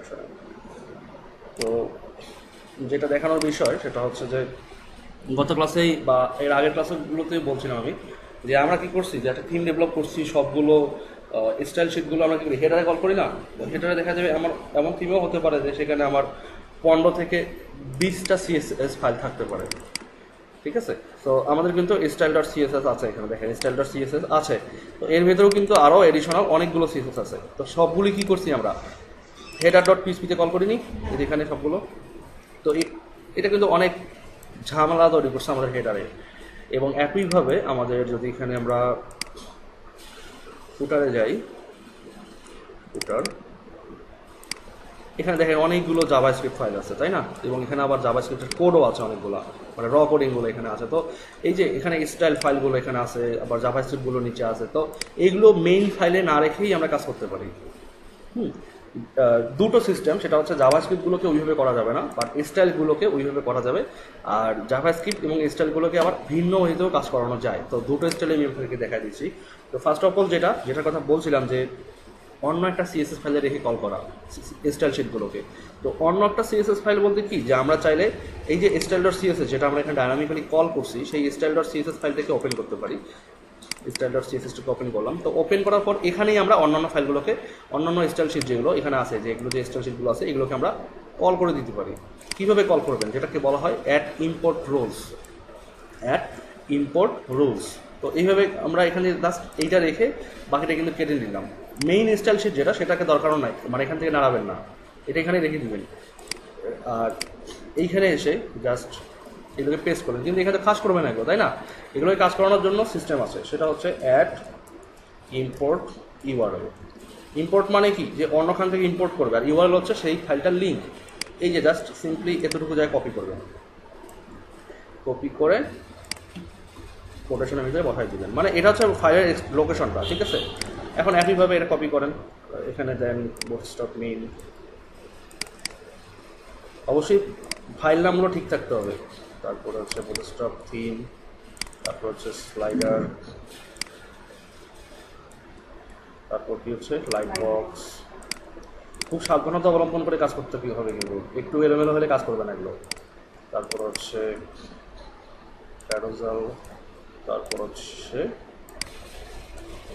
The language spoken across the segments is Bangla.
সমস্যা নেই। তো যেটা দেখানোর বিষয় সেটা হচ্ছে যে গত ক্লাসেই বা এর আগের ক্লাসগুলোতেই বলছিলাম আমি যে আমরা কি করছি যে একটা থিম ডেভেলপ করছি, সবগুলো স্টাইল শিটগুলো আমরা কি করি হেডারে কল করি না। তো হেডারে দেখা যাবে আমার এমন থিমও হতে পারে যে সেখানে আমার 15 থেকে 20টা সিএসএস ফাইল থাকতে পারে। ঠিক আছে, তো আমাদের কিন্তু স্টাইল ডট সিএসএস আছে, এখানে দেখেন স্টাইল ডট সিএসএস আছে। তো এর ভেতরেও কিন্তু আরও এডিশনাল অনেকগুলো সিএসএস আছে। তো সবগুলি কি করছি আমরা হেডার ডট পিএইচপিতে কল করিনি এখানে সবগুলো। তো এটা কিন্তু অনেক ঝামেলা তৈরি করছে আমাদের হেডারে। এবং একইভাবে আমাদের যদি এখানে আমরা ফুটারে যাই, ফুটার এখানে দেখেন অনেকগুলো জাভাস্ক্রিপ্ট ফাইল আছে, তাই না? এবং এখানে আবার জাভাস্ক্রিপ্টের কোডও আছে অনেকগুলো, মানে র কোডিংগুলো এখানে আছে। তো এই যে এখানে স্টাইল ফাইলগুলো এখানে আছে, আবার জাভাস্ক্রিপ্টগুলো নিচে আছে। তো এইগুলো মেইন ফাইলে না রেখেই আমরা কাজ করতে পারি। দুটো সিস্টেম, সেটা হচ্ছে জাভাস্ক্রিপ্টগুলোকে ওইভাবে করা যাবে না, বাট স্টাইলগুলোকে ওইভাবে করা যাবে। আর জাভাস্ক্রিপ্ট এবং স্টাইলগুলোকে আবার ভিন্ন ওয়েতেও কাজ করানো যায়। তো দুটো স্টাইলে আমি আপনাদেরকে দেখা দিচ্ছি। তো ফার্স্ট অফ অল যেটার কথা বলছিলাম যে অন্য একটা সিএসএস ফাইলে রেখে কল করা স্টাইল শিটগুলোকে। তো অন্য একটা সিএসএস ফাইল বলতে কি, যে আমরা চাইলে এই যে স্টাইল ডট সিএসএস যেটা আমরা এখানে ডাইনামিক্যালি কল করছি, সেই স্টাইল ডট সিএসএস ফাইলটাকে ওপেন করতে পারি। স্টাইল ডট সিএসএসটাকে ওপেন করলাম। তো ওপেন করার পর এখানেই আমরা অন্যান্য ফাইলগুলোকে, অন্যান্য স্টাইল শিট যেগুলো এখানে আছে, যে এগুলো যে স্টাইল শিটগুলো আছে এগুলোকে আমরা কল করে দিতে পারি। কীভাবে কল করবেন, যেটাকে বলা হয় add import rules, add import rules. তো এইভাবে আমরা এখানে জাস্ট এইটা রেখে বাকিটা কিন্তু কেটে নিলাম। মেইন স্টাইল শিট যেটা, সেটাকে দরকারও নাই, মানে এখান থেকে নাড়াবেন না, এটা এখানে রেখে দিবেন। আর এইখানে এসে জাস্ট এগুলোকে পেস্ট করবেন, কিন্তু এখানে কাজ করবে না এগুলো, তাই না? এগুলোকে কাজ করানোর জন্য সিস্টেম আছে, সেটা হচ্ছে অ্যাড ইম্পোর্ট ইউআরএল। ইম্পোর্ট মানে কি, যে অন্যখান থেকে ইম্পোর্ট করবে, আর ইউআরএল হচ্ছে সেই ফাইলটার লিঙ্ক। এই যে জাস্ট সিম্পলি এতটুকু জায়গায় কপি করবেন, কপি করে কোটেশনের ভিতরে বসাই দিবেন, মানে এটা হচ্ছে ফাইলের লোকেশনটা। ঠিক আছে, এখন একইভাবে এটা কপি করেন, এখানে দেন বুটস্ট্র্যাপ মেইন। অবশ্যই ফাইল নামগুলো ঠিক থাকতে হবে। তারপর হচ্ছে বুটস্ট্র্যাপ থিম, তারপর হচ্ছে স্লাইডার, তারপর কি হচ্ছে লাইট বক্স। খুব সাবধানতা অবলম্বন করে কাজ করতে হবে, কিন্তু একটু এলোমেলো হলে কাজ করবে না এগুলো। তারপর হচ্ছে প্যারোজাল, তারপর হচ্ছে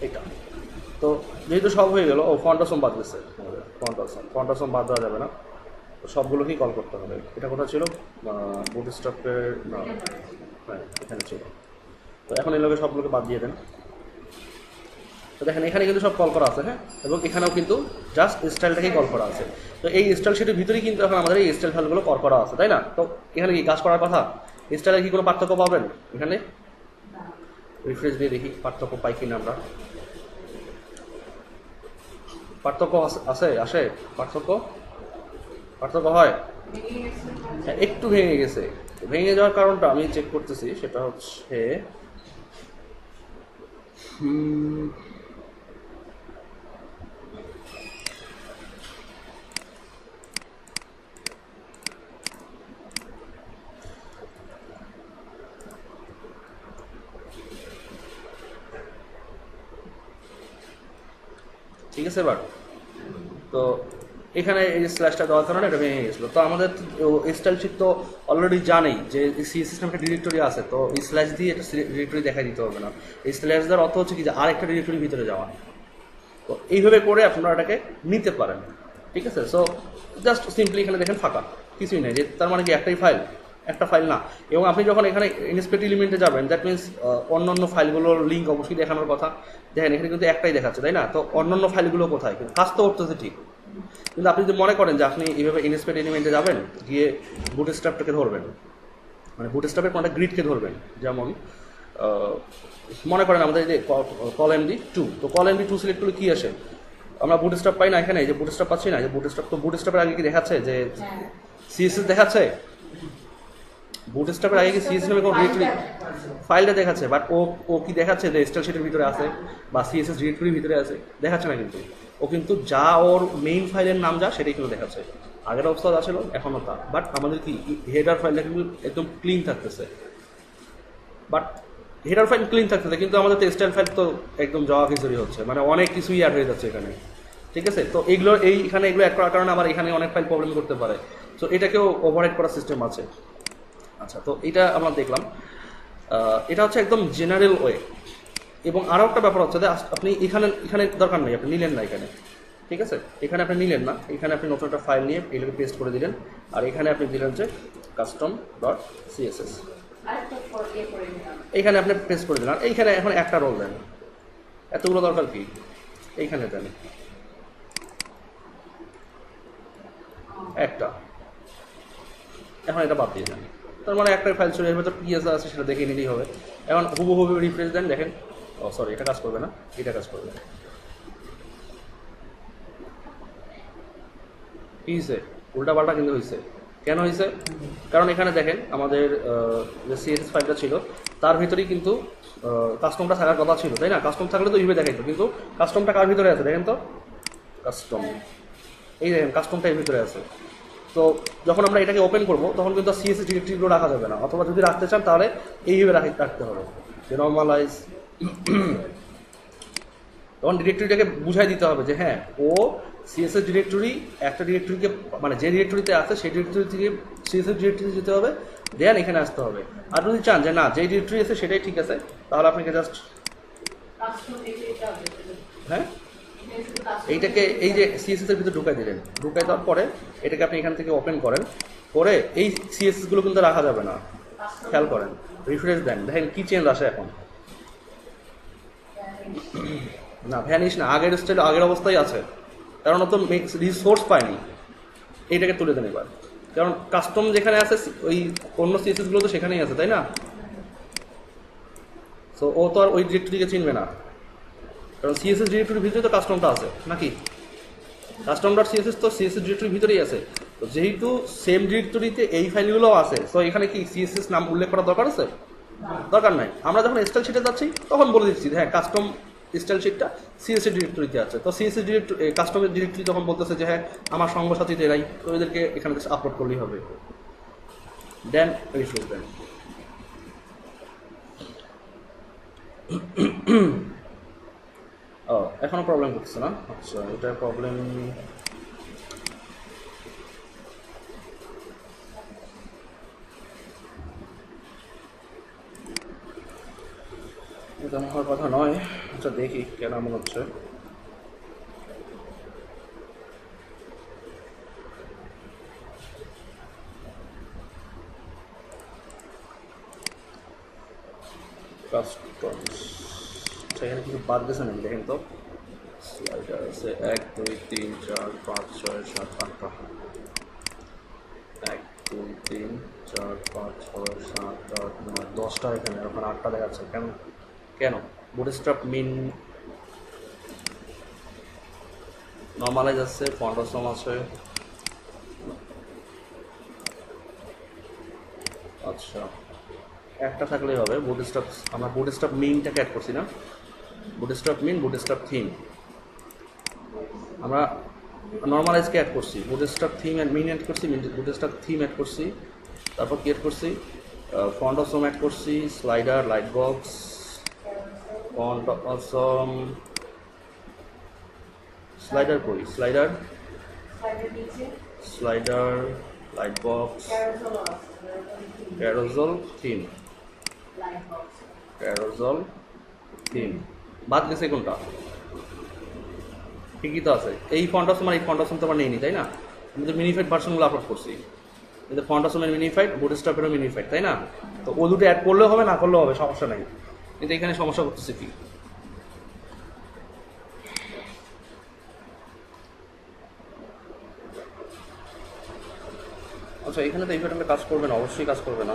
এটা। তো যেহেতু সব হয়ে গেল, ও ফন্টাসম বাদ গেছে, ফন্টাসম বাদ দেওয়া যাবে না, তো সবগুলোকেই কল করতে হবে। এটা কোথায় ছিল, বুটস্ট্র্যাপের না, হ্যাঁ এখানে ছিল। তো এখন এই লোকে সবগুলোকে বাদ দিয়ে দেন। তো দেখেন এখানে কিন্তু সব কল করা আছে, হ্যাঁ, এবং এখানেও কিন্তু জাস্ট স্টাইলটাকেই কল করা আছে। তো এই স্টাইল শিটের ভিতরেই কিন্তু এখন আমাদের এই স্টাইল ফাইলগুলো কল করা আছে, তাই না? তো এখানে কি কাজ করার কথা, স্টাইলে কি কোনো পার্থক্য পাবেন? এখানে রিফ্রেশ দিয়ে দেখি পার্থক্য পাই কিনা আমরা। পার্থক্য আসে পার্থক্য হয়, হ্যাঁ একটু ভেঙে গেছে। ভেঙে যাওয়ার কারণটা আমি চেক করতেছি, সেটা হচ্ছে ঠিক আছে এবার। তো এখানে এই স্ল্যাশটা দেওয়ার কারণে এটা ভেঙে গেছিলো। তো আমাদের স্টাইল শিট তো অলরেডি জানেই যে সিএসএস নামে একটা ডিরেক্টরি আছে, তো এই স্ল্যাশ দিয়ে একটা ডিরেক্টরি দেখাই দিতে হবে না। এই স্ল্যাশ দেওয়ার অর্থ হচ্ছে কি, যে আরেকটা ডিরেক্টরির ভিতরে যাওয়া। তো এইভাবে করে আপনারা এটাকে নিতে পারেন। ঠিক আছে, সো জাস্ট সিম্পলি এখানে দেখেন ফাঁকা, কিছুই নেই, যে তার মানে কি একটা ফাইল না। এবং আপনি যখন এখানে ইনস্পেক্ট এলিমেন্টে যাবেন, দ্যাট মিনস অন্যান্য ফাইলগুলোর লিঙ্ক অবশ্যই দেখানোর কথা। দেখেন এখানে কিন্তু একটাই দেখাচ্ছে, তাই না? তো অন্যান্য ফাইলগুলো কোথায়, কিন্তু কাজ তো করতেছে ঠিক। কিন্তু আপনি যদি মনে করেন যে আপনি এইভাবে ইনস্পেক্ট এলিমেন্টে যাবেন, গিয়ে বুটস্ট্র্যাপটাকে ধরবেন, মানে বুটস্ট্র্যাপের কোনটা গ্রিডকে ধরবেন। যেমন মনে করেন আমাদের এই যে কল এমডি 2, তো কল এমডি 2 সিলেক্ট করলে কী আসে, আমরা বুটস্ট্র্যাপ পাই না এখানে, যে বুটস্ট্র্যাপ পাচ্ছি না, যে বুটস্ট্র্যাপের আগে কি দেখাচ্ছে যে সিএসএস দেখাচ্ছে? বুটস্ট্র্যাপের আগে কি সিএসএস নামে কোনো ডিরেক্টরি ফাইলটা দেখাচ্ছে, বাট ও কি দেখাচ্ছে যে স্টাইল শিটের ভিতরে আছে বা সিএসএস ডিরেক্টরির ভিতরে আছে? দেখাচ্ছে না কিন্তু। ও কিন্তু যা ওর মেইন ফাইলের নাম যা সেটাই কিন্তু দেখাচ্ছে। আগের অবস্থা ছিল এখনও তা, বাট আমাদের কি হেডার ফাইলটা কিন্তু একদম ক্লিন থাকতেছে। বাট হেডার ফাইল ক্লিন থাকতেছে, কিন্তু আমাদের তো স্টাইল ফাইল তো একদম যাওয়া খিচুড়ি হচ্ছে, মানে অনেক কিছুই অ্যাড হয়ে যাচ্ছে এখানে। ঠিক আছে? তো এখানে এগুলো অ্যাড করার কারণে আমার এখানে অনেক ফাইল প্রবলেম করতে পারে। তো এটাকেও ওভাররাইড করার সিস্টেম আছে। আচ্ছা, তো এটা আমরা দেখলাম। এটা হচ্ছে একদম জেনারেল ওয়ে। এবং আরও একটা ব্যাপার হচ্ছে যে আপনি এখানে এখানে দরকার নেই, আপনি নিলেন না এখানে, ঠিক আছে? এখানে আপনি নিলেন না, এখানে আপনি নতুন একটা ফাইল নিয়ে এগুলোকে পেস্ট করে দিলেন, আর এখানে আপনি দিলেন যে custom.css, এইখানে আপনি পেস্ট করে দিলেন। এইখানে এখন একটা রোল দেন, এতগুলো দরকার কি? এইখানে দেন একটা, এখন এটা বাদ দিয়ে দেন। তার মানে একটা ফাইল চলে আসবে, তো পিএস আছে সেটা দেখে নিলেই হবে। এখন হুবহু রিফ্রেশ দেন, দেখেন ও সরি এটা কাজ করবে না, এটা কাজ করবে। কী হয়েছে? উল্টাপাল্টা কিন্তু হয়েছে। কেন হয়েছে? কারণ এখানে দেখেন আমাদের যে সিএসএস ফাইলটা ছিল তার ভিতরেই কিন্তু কাস্টমটা থাকার কথা ছিল, তাই না? কাস্টম থাকলে তো এইভাবে দেখাইতো, কিন্তু কাস্টমটা কার ভিতরে আছে দেখেন তো, কাস্টম, এই দেখেন কাস্টমটা এর ভিতরে আছে। তো যখন আমরা এটাকে ওপেন করব তখন কিন্তু সিএসএস ডিরেক্টরিগুলো রাখা যাবে না, অথবা যদি রাখতে চান তাহলে এইভাবে রাখতে হবে, যে নর্মালাইজ। তখন ডিরেক্টরিটাকে বুঝাই দিতে হবে যে হ্যাঁ ও সিএসএস ডিরেক্টরি একটা ডিরেক্টরিকে, মানে যে ডিরেক্টরিতে আছে সেই ডিরেক্টরি থেকে সিএসএস ডিরেক্টরিতে যেতে হবে, দেন এখানে আসতে হবে। আর যদি চান যে না যেই ডিরেক্টরি আছে সেটাই ঠিক আছে, তাহলে আপনাকে জাস্ট হ্যাঁ এইটাকে এই যে সিএসএস এর ভিতরে ঢুকাই দিলেন, ঢুকাই দেওয়ার পরে এটাকে আপনি এখান থেকে ওপেন করেন, করে এই সিএসএস গুলো কিন্তু রাখা যাবে না, খেয়াল করেন, রিফ্রেশ দেন, দেখেন কি চেঞ্জ আসে এখন। না ভ্যানিশ না, আগের স্টাইল আগের অবস্থায় আছে, কারণ ও তো রিসোর্স পায়নি। এইটাকে তুলে দেন এবার, কারণ কাস্টম যেখানে আছে ওই অন্য সিএসএস গুলো তো সেখানেই আছে, তাই না? সো ও তো আর ওই ডিরেক্টরিকে চিনবে না, কারণ সিএসএস ডিরেক্টরির ভিতরে তো কাস্টমটা আছে নাকি, কাস্টম.css তো সিএসএস ডিরেক্টরির ভিতরেই আছে। তো যেহেতু সেম ডিরেক্টরিতে এই ফাইলগুলো আছে, তো এখানে কি সিএসএস নাম উল্লেখ করা দরকার আছে? দরকার নাই। আমরা যখন স্টাইল শিটে যাচ্ছি তখন বলে দিচ্ছি হ্যাঁ কাস্টম স্টাইল শিটটা সিএসএস ডিরেক্টরিতে আছে। তো সিএসএস ডিরেক্টরি কাস্টমের ডিরেক্টরি তখন বলতেছে যে হ্যাঁ আমার সঙ্গসাথীতে এরাই, তো এদেরকে এখানে আপলোড করলেই হবে, দেন রিফ্রেশ দেন। ও এখনো প্রবলেম করতেছে না? আচ্ছা এটা প্রবলেম, এটা হওয়ার কথা নয়। আচ্ছা দেখি কেন এমন হচ্ছে। কাস্টমস এখানে কিছু বাদ গেছে নাকি দেখেন তো। স্লাইডার আছে 1 2 3 4 5 6 7 8টা, 1 2 3 4 5 6 7 8 9 10টা, এখানে এখন 8টা দেখাচ্ছে কেন? কেন? বুটস্ট্র্যাপ মিন নর্মালাইজ আছে, ফন্টসম আছে। আচ্ছা একটা থাকলেই হবে। বুটস্ট্র্যাপ আমরা বুটস্ট্র্যাপ মিনটাকে অ্যাড করছি না, বুটস্ট্র্যাপ মিন বুটস্ট্র্যাপ থিম আমরা নর্মালাইজকে অ্যাড করছি, bootstrap theme add min add করছি, বুটস্ট্র্যাপ থিম অ্যাড করছি, তারপর কি অ্যাড করছি, ফন্ট অসম অ্যাড করছি, slider light box, font awesome slider করি, slider slider light box carousel theme, carousel theme বাদ গেছে কোনটা? ঠিকই তো আছে, এই ফন্টসম আর এই ফন্টসম তো আমার নেই, তাই না? আমি তো মিনিফাইড ভার্সনগুলো আপলোড করছি, কিন্তু ফন্টসমের মিনিফাইড, বুটস্ট্র্যাপেরও মিনিফাইড, তাই না? তো ও দুটো অ্যাড করলেও হবে না করলেও হবে, সমস্যা নাই। কিন্তু এখানে সমস্যা করতেছে কি? আচ্ছা এখানে তো এই প্যাটার্নে কাজ করবে না, অবশ্যই কাজ করবে না।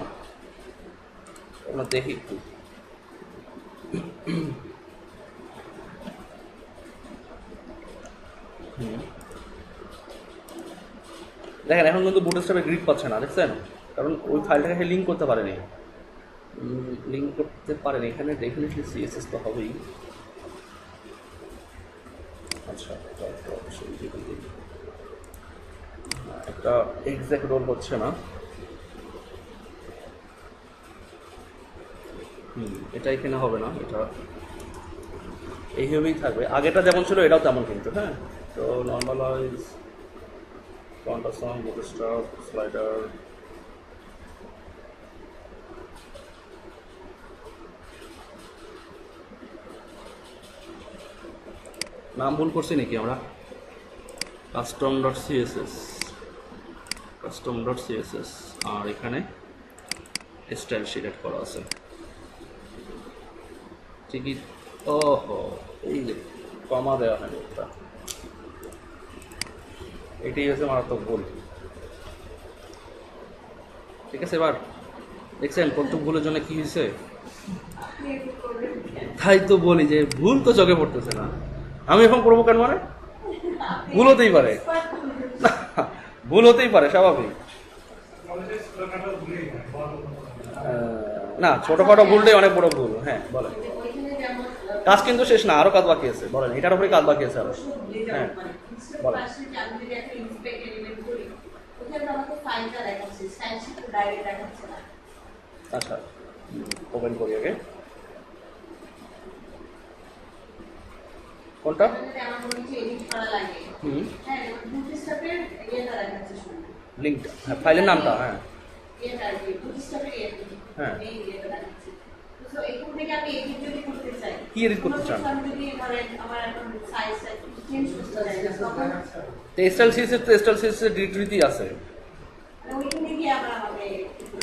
আমরা দেখি একটু। দেখেন এখন কিন্তু বুটস্ট্র্যাপে গ্রিড পাচ্ছে না, দেখছেন? কারণ ওই ফাইলটাকে লিঙ্ক করতে পারেনি, লিঙ্ক করতে পারেনি। এখানে ডেফিনেটলি সিএসএস তো হবেই। আচ্ছা একটা এক্সাক্ট রোল হচ্ছে না, এটা এখানে হবে না, এটা এইভাবেই থাকবে। আগেটা যেমন ছিল এটাও তেমন কিন্তু, হ্যাঁ তো নর্মালাইজ কন্ট্রাসন বুটস্ট্র্যাপ স্লাইডার নাম ভুল করছি নাকি আমরা custom.css আর এখানে স্টাইল সিলেক্ট করা আছে ঠিকই ওহো এই যে কমা দেওয়া হয়নি এটা এটাই হচ্ছে মারাত্মক ভুল ঠিক আছে এবার দেখছেন প্রত্যেক ভুলের জন্য কি হয়েছে তাই তো বলি যে ভুল তো চোখে পড়তেছে না আমি এখন করবো কেন মানে ভুল হতেই পারে ভুল হতেই পারে স্বাভাবিক না ছোটখাটো ভুলটাই অনেক বড় ভুল হ্যাঁ বলেন কাজ কিন্তু শেষ না আরো কাজ বাকি আছে বলেন এটার উপরে কাজ বাকি আছে আরো হ্যাঁ বলেন আচ্ছা ওপেন করি আগে কোনটা লিঙ্কটা হ্যাঁ ফাইলের নামটা হ্যাঁ হ্যাঁ কি এডিট করতে চান স্টাইল সিএসএস ডিরেক্টরিতেই আছে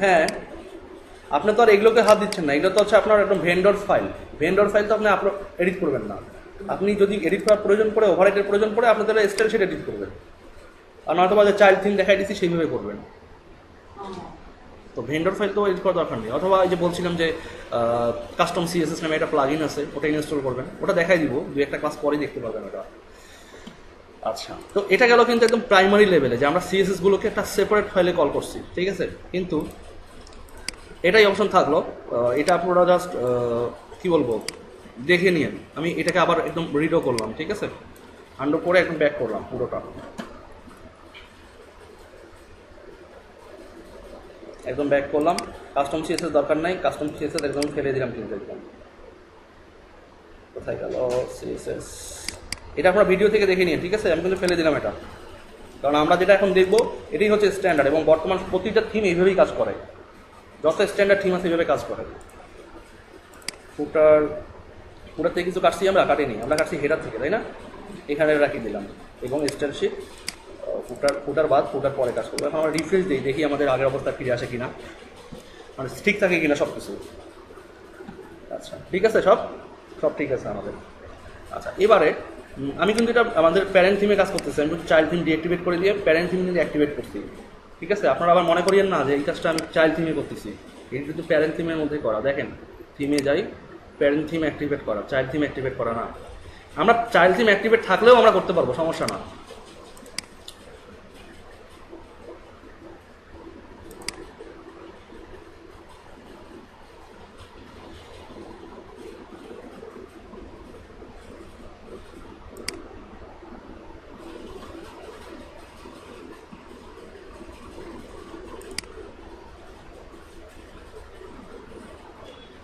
হ্যাঁ আপনি তো আর এগুলোকে হাত দিচ্ছেন না এগুলো তো হচ্ছে আপনার একদম ভেন্ডর ফাইল তো আপনি এডিট করবেন না আপনি যদি এডিট করার প্রয়োজন পড়ে ওভাররাইটের প্রয়োজন পড়ে আপনি তাহলে স্টাইল সেটা এডিট করবেন আর নয়তো যে চাইল্ড থিম দেখাই দিচ্ছি সেইভাবে করবেন তো ভেন্ডর ফাইল তো এডিট করার দরকার নেই অথবা এই যে বলছিলাম যে কাস্টম সিএসএস নামে একটা প্লাগইন আছে ওটা ইনস্টল করবেন ওটা দেখাই দিব দু একটা ক্লাস পরে দেখতে পারবেন ওটা আচ্ছা তো এটা গেল কিন্তু একদম প্রাইমারি লেভেলে যে আমরা সিএসএস গুলোকে একটা সেপারেট ফাইলে কল করছি ঠিক আছে কিন্তু এটাই অপশন থাকলো এটা আপনারা জাস্ট কি বলবো দেখে নিন আমি এটাকে আবার একদম রিডও করলাম ঠিক আছে আন্ডো করে একদম ব্যাক করলাম পুরোটা একদম ব্যাক করলাম কাস্টম সিএসএস দরকার নাই কাস্টম সিএসএস একদম ফেলে দিলাম কিন্তু একদম কোথায় গেল সিএসএস এটা আপনারা ভিডিও থেকে দেখে নিন ঠিক আছে আমি কিন্তু ফেলে দিলাম এটা কারণ আমরা যেটা এখন দেখবো এটাই হচ্ছে স্ট্যান্ডার্ড এবং বর্তমান প্রতিটা থিম এইভাবেই কাজ করে যত স্ট্যান্ডার্ড থিম আছে এইভাবে কাজ করে ফুটার থেকে কিছু কাটছি আমরা কাটিনি আমরা কাটছি হেডার থেকে তাই না এখানে রাখি দিলাম এবং স্টাইল শিট ফুটার পরে কাজ করবো এখন আমরা রিফ্রেশ দিই দেখি আমাদের আগের অবস্থা ফিরে আসে কিনা মানে ঠিক থাকে কিনা সব কিছু আচ্ছা ঠিক আছে সব ঠিক আছে আমাদের আচ্ছা এবারে আমি কিন্তু এটা আমাদের প্যারেন্ট থিমে কাজ করতেছি আমি কিন্তু চাইল্ড থিম ডিঅ্যাক্টিভেট করে দিয়ে প্যারেন্ট থিম কিন্তু অ্যাক্টিভেট করছি ঠিক আছে আপনারা আবার মনে করিয়েন না যে এই কাজটা আমি চাইল্ড থিমে করতেছি এটা কিন্তু প্যারেন্ট থিমের মধ্যে করা দেখেন থিমে যাই প্যারেন্ট থিম অ্যাক্টিভেট করা চাইল্ড থিম অ্যাক্টিভেট করা না আমরা চাইল্ড থিম অ্যাক্টিভেট থাকলেও আমরা করতে পারবো সমস্যা না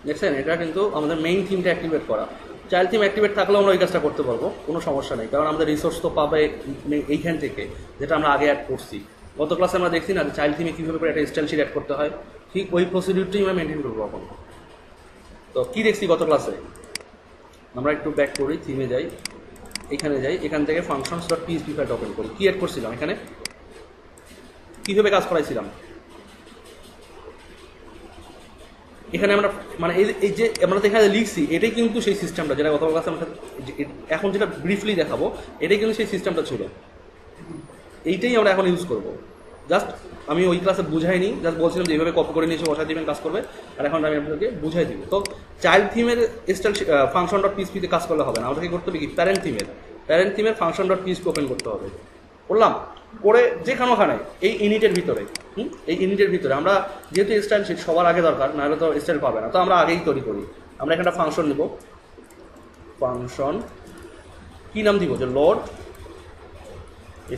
দেখছেন এটা কিন্তু আমাদের মেইন থিমটা অ্যাক্টিভেট করা চাইল্ড থিম অ্যাক্টিভেট থাকলেও আমরা ওই কাজটা করতে পারবো কোনো সমস্যা নেই কারণ আমাদের রিসোর্স তো পাবে এইখান থেকে যেটা আমরা আগে অ্যাড করছি গত ক্লাসে আমরা দেখছি না যে চাইল্ড থিমে কীভাবে করে একটা স্টাইল শিট অ্যাড করতে হয় ঠিক ওই প্রসিডিউরটাই আমরা মেনটেন করবো এখন তো কী দেখছি গত ক্লাসে আমরা একটু ব্যাক করি থিমে যাই এখানে যাই এখান থেকে functions.php ফাইল ওপেন করি কি অ্যাড করছিলাম এখানে কীভাবে কাজ করাইছিলাম এখানে আমরা মানে এই যে আমরা এখানে লিখছি এটাই কিন্তু সেই সিস্টেমটা যেটা গত ক্লাসে আমরা এখন যেটা ব্রিফলি দেখাবো এটাই কিন্তু সেই সিস্টেমটা ছিল এইটাই আমরা এখন ইউজ করব জাস্ট আমি ওই ক্লাসে বুঝাইনি জাস্ট বলছিলাম যে এইভাবে কপি করে নিয়ে এসে বসাই দিবেন কাজ করবে আর এখন আমি আপনাদেরকে বুঝাই দিব তো চাইল্ড থিমের স্টাইল ফাংশন.php তে কাজ করলে হবে না আমাদেরকে করতে হবে কি প্যারেন্ট থিমের ফাংশন.php ওপেন করতে হবে করলাম করে যেখানে এই ইউনিটের ভিতরে এই ইউনিটের ভিতরে আমরা যেহেতু স্টাইল শিট সবার আগে দরকার নাহলে তো স্টাইল পাবে না তো আমরা আগেই তৈরি করি আমরা এখানে ফাংশন নেব ফাংশন কি নাম দিব যে লোড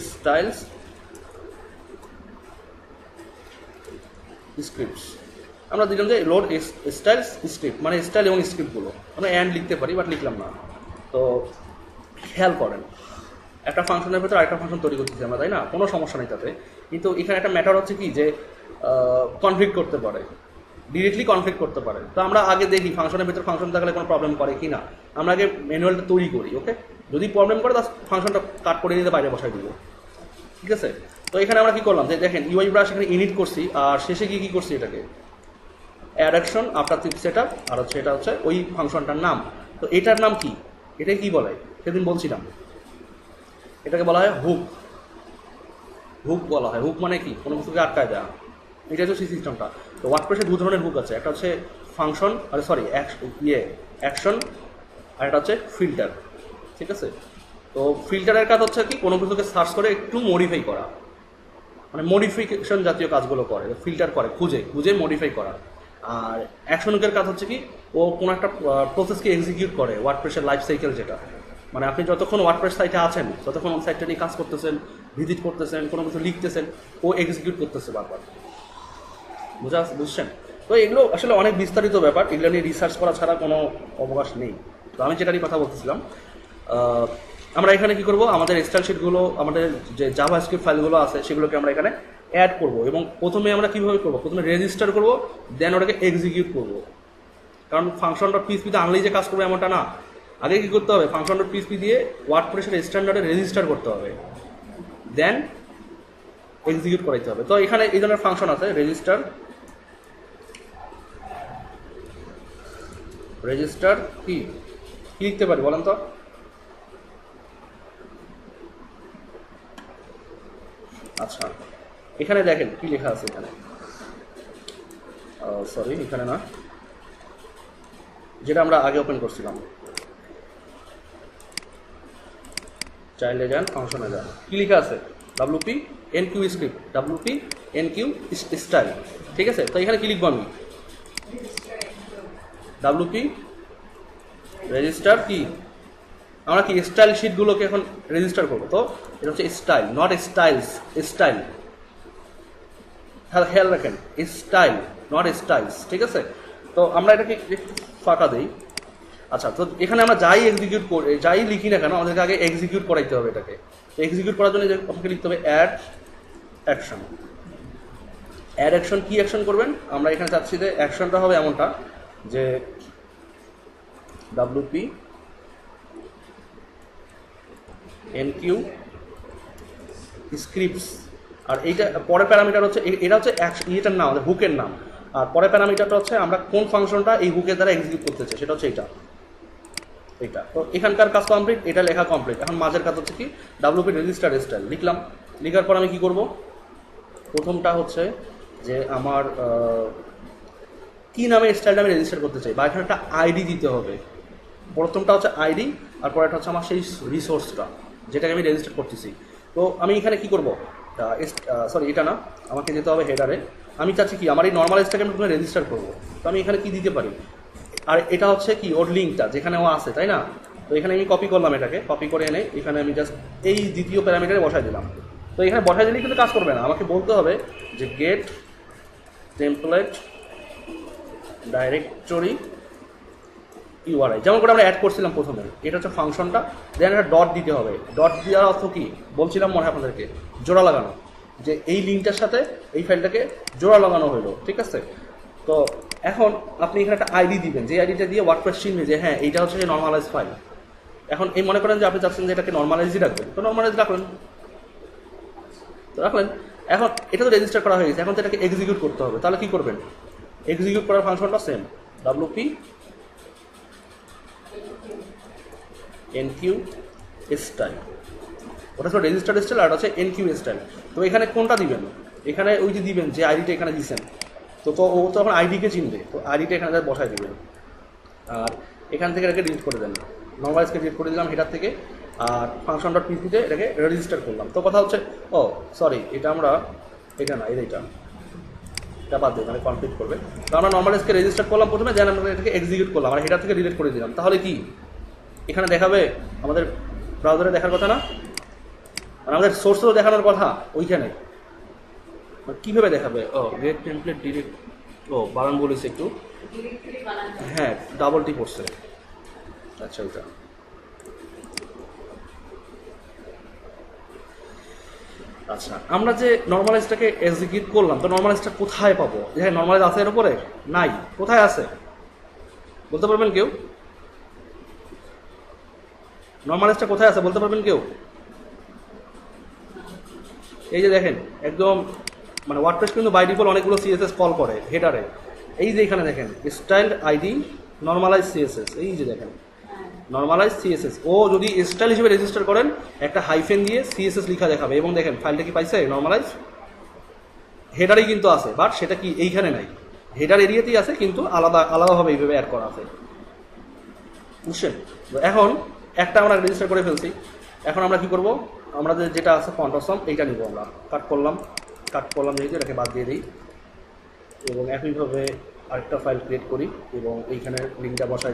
স্টাইলস স্ক্রিপ্টস আমরা দিলাম যে লোড স্টাইলস স্ক্রিপ্ট মানে স্টাইল এবং স্ক্রিপ্টগুলো আমরা অ্যান্ড লিখতে পারি বাট লিখলাম না তো খেয়াল করেন একটা ফাংশনের ভেতরে আরেকটা ফাংশন তৈরি করতেছি আমরা, তাই না? কোনো সমস্যা নেই তাতে। কিন্তু এখানে একটা ম্যাটার হচ্ছে কি যে কনফ্লিক্ট করতে পারে, ডিরেক্টলি কনফ্লিক্ট করতে পারে। তো আমরা আগে দেখি ফাংশনের ভিতরে ফাংশন থাকলে কোনো প্রবলেম করে কি না, আমরা আগে ম্যানুয়ালটা তৈরি করি। ওকে, যদি প্রবলেম করে তার ফাংশনটা কাট করে নিতে বাইরে বসাই দিব, ঠিক আছে? তো এখানে আমরা কি করলাম যে দেখেন ইউআই ব্রাশ এখানে ইনিট করছি, আর শেষে গিয়ে কি করছি এটাকে add action after chip set up, আর হচ্ছে এটা হচ্ছে ওই ফাংশনটার নাম। তো এটার নাম কি, এটাকে কি বলে সেদিন বলছিলাম, এটাকে বলা হয় হুক। হুক বলা হয়, হুক মানে কি কোনো কিছুকে আটকায় দেওয়া, এটা হচ্ছে সেই সিস্টেমটা। তো ওয়ার্ডপ্রেসে দু ধরনের হুক আছে, একটা হচ্ছে ফাংশন, আরে সরি অ্যাকশন, আর এটা হচ্ছে ফিল্টার, ঠিক আছে? তো ফিল্টারের কাজ হচ্ছে কি কোনো কিছুকে সার্চ করে একটু মডিফাই করা, মানে মডিফিকেশন জাতীয় কাজগুলো করে, ফিল্টার করে খুঁজে খুঁজে মডিফাই করা। আর অ্যাকশন হুকের কাজ হচ্ছে কি ও কোনো একটা প্রসেসকে এক্সিকিউট করে, ওয়ার্ডপ্রেসের লাইফ সাইকেল যেটা, মানে আপনি যতক্ষণ ওয়ার্ডপ্রেস সাইটে আছেন, যতক্ষণ ওই সাইটটা নিয়ে কাজ করতেছেন, ভিজিট করতেছেন, কোনো কিছু লিখতেছেন, ও এক্সিকিউট করতেছে বারবার। বুঝছেন? তো এগুলো আসলে অনেক বিস্তারিত ব্যাপার, এগুলো নিয়ে রিসার্চ করা ছাড়া কোনো অবকাশ নেই। তো আমি যেটারই কথা বলতেছিলাম, আমরা এখানে কি করব, আমাদের এক্সেল শিটগুলো, আমাদের যে জাভাস্ক্রিপ্ট ফাইলগুলো আছে সেগুলোকে আমরা এখানে অ্যাড করব। এবং প্রথমে আমরা কীভাবে করব, প্রথমে রেজিস্টার করব, দেন ওটাকে এক্সিকিউট করব। কারণ ফাংশন ডট পিএইচপি আনলেই যে কাজ করবে এমনটা না, আগে কী করতে হবে, ফাংশন ডট পিএইচপি দিয়ে ওয়ার্ডপ্রেসের স্ট্যান্ডার্ডে রেজিস্টার করতে হবে, দেন এক্সিকিউট করাইতে হবে। তো এখানে এই ধরনের ফাংশন আছে, রেজিস্টার কি লিখতে পারি বলেন তো? আচ্ছা, এখানে দেখেন কি লেখা আছে, এখানে সরি এখানে না, যেটা আমরা আগে ওপেন করছিলাম, চাইল্ডে যান, ফাংশনে যান, কি লেখা আছে, ডাব্লুপি এনকিউ স্ক্রিপ্ট, ডাব্লুপি এনকিউ স্টাইল, ঠিক আছে? তো এখানে কি লিখবো আমি, ডাব্লুপি রেজিস্টার কি, আমরা কি স্টাইল শিটগুলোকে এখন রেজিস্টার করবো। তো এটা হচ্ছে স্টাইল, নট স্টাইলস, স্টাইল, খেয়াল রাখেন, স্টাইল নট স্টাইলস, ঠিক আছে? তো আমরা এটাকে ফাঁকা দিই। আচ্ছা, তো এখানে আমরা যাই এক্সিকিউট করি, যাই লিখি না কেন, আমাদেরকে আগে এক্সিকিউট করাইতে হবে এটাকে। তো এক্সিকিউট করার জন্য আপনাকে লিখতে হবে অ্যাড অ্যাকশন। অ্যাড অ্যাকশন কি অ্যাকশন করবেন, আমরা এখানে চাচ্ছি যে অ্যাকশনটা হবে এমনটা যে ডাব্লুপি এনকিউ স্ক্রিপ্টস, আর এইটা পরের প্যারামিটার হচ্ছে, এটা হচ্ছে এটার নাম, হুকের নাম। আর পরের প্যারামিটারটা হচ্ছে আমরা কোন ফাংশনটা এই হুকের দ্বারা এক্সিকিউট করতে চাই, সেটা হচ্ছে এইটা। তো এখানকার কাজ কমপ্লিট, এটা লেখা কমপ্লিট। এখন মাঝের কাজ হচ্ছে কি, ডাব্লুপি রেজিস্টার স্টাইল লিখলাম। লেখার পর আমি কি করব, প্রথমটা হচ্ছে যে আমার কি নামে স্টাইলটা আমি রেজিস্টার করতে চাই, বা এখানে একটা আইডি দিতে হবে। প্রথমটা হচ্ছে আইডি, আর পরেরটা হচ্ছে আমার সেই রিসোর্সটা যেটাকে আমি রেজিস্টার করতেছি। তো আমি এখানে কি করব, সরি এটা না, আমাকে যেতে হবে হেডারে। আমি চাচ্ছি কি আমার এই নর্মাল এজটাকে আমি প্রথমে রেজিস্টার করবো। তো আমি এখানে কি দিতে পারি, আর এটা হচ্ছে কি ওর লিঙ্কটা যেখানে ও আছে, তাই না? তো এখানে আমি কপি করলাম, এটাকে কপি করে এনে এখানে আমি জাস্ট এই দ্বিতীয় প্যারামিটারে বসাই দিলাম। তো এখানে বসাই দিলেই কিন্তু কাজ করবে না, আমাকে বলতে হবে যে গেট টেমপ্লেট ডাইরেক্টরি ইউআরআই, যেমন করে আমরা অ্যাড করছিলাম প্রথমে। এটা হচ্ছে ফাংশনটা, দেন একটা ডট দিতে হবে। ডট দেওয়ার অর্থ কি বলছিলাম মনে হয় আপনাদেরকে, জোড়া লাগানো, যে এই লিঙ্কটার সাথে এই ফাইলটাকে জোড়া লাগানো হলো, ঠিক আছে? তো এখন আপনি এখানে একটা আইডি দিবেন, যে আইডিটা দিয়ে ওয়ার্ডপ্রেস চিনবে যে হ্যাঁ এইটা হচ্ছে নর্মালাইজ ফাইল। এখন এই মনে করেন যে আপনি চাচ্ছেন যে এটাকে নর্মালাইজই রাখবেন, তো নর্মালাইজ রাখলেন, এখন এটা তো রেজিস্টার করা হয়ে গেছে, এখন তো এটাকে এক্সিকিউট করতে হবে। তাহলে কি করবেন, এক্সিকিউট করার ফাংশনটা সেম, ডাব্লুপি এনকিউ স্টাইল, ওটা হচ্ছে রেজিস্টার স্টাইল, আর হচ্ছে এনকিউ স্টাইল। তো এখানে কোনটা দিবেন, এখানে ওই যে দিবেন যে আইডিটা এখানে দিচ্ছেন, তো ও তো এখন আইডিকে চিনবে, তো আইডিটা এখানে বসায় দিবেন। আর এখান থেকে এটাকে ডিলিট করে দেন, নর্মালাইজকে ডিলিট করে দিলাম হেডার থেকে, আর ফাংশন ডট পিপিতে এটাকে রেজিস্টার করলাম। তো কথা হচ্ছে, ও সরি এটা আমরা এটা না, এটা বাদ দিয়ে মানে কমপ্লিট করবে। তো আমরা নর্মালাইজকে রেজিস্টার করলাম প্রথমে, দেন আমরা এটাকে এক্সিকিউট করলাম, আর হেডার থেকে ডিলিট করে দিলাম। তাহলে কি এখানে দেখাবে আমাদের ব্রাউজারে দেখার কথা না, আর আমাদের সোর্সেও দেখানোর কথা ওইখানে, কীভাবে দেখাবে, ও গেট টেমপ্লেট ডিরেক্ট, ও বানান বলেছে একটু, হ্যাঁ ডাবল টি পড়ছে, আচ্ছা ওইটা আচ্ছা, আমরা যে নর্মালাইজটাকে এক্সিকিউট করলাম, তো নর্মালাইজটা কোথায় পাবো? হ্যাঁ, নর্মালাইজ আছে এর উপরে? নাই। কোথায় আছে বলতে পারবেন কেউ? নর্মালাইজটা কোথায় আছে বলতে পারবেন কেউ? এই যে দেখেন, একদম মানে ওয়ার্ডপ্রেস কিন্তু বাই ডিফল্ট অনেকগুলো সিএসএস কল করে হেডারে। এই যে এখানে দেখেন স্টাইল আইডি নর্মালাইজ সিএসএস, এই যে দেখেন নর্মালাইজ সিএসএস। ও যদি স্টাইল হিসেবে রেজিস্টার করেন একটা হাইফেন দিয়ে সিএসএস লেখা দেখাবে, এবং দেখেন ফাইলটা কি পাইছে নর্মালাইজ হেডারেই কিন্তু আছে, বাট সেটা কি এইখানে নাই, হেডার এরিয়াতেই আছে কিন্তু আলাদাভাবে এইভাবে অ্যাড করা আছে, বুঝছেন? এখন একটা আমরা রেজিস্টার করে ফেলছি, এখন আমরা কি করব? আমাদের যেটা আছে ফন্ট অসম, এইটা নিব, আমরা কাট করলাম যেহেতু এটাকে বাদ দিয়ে দিই, এবং একইভাবে আরেকটা ফাইল ক্রিয়েট করি এবং এইখানে লিঙ্কটা বসাই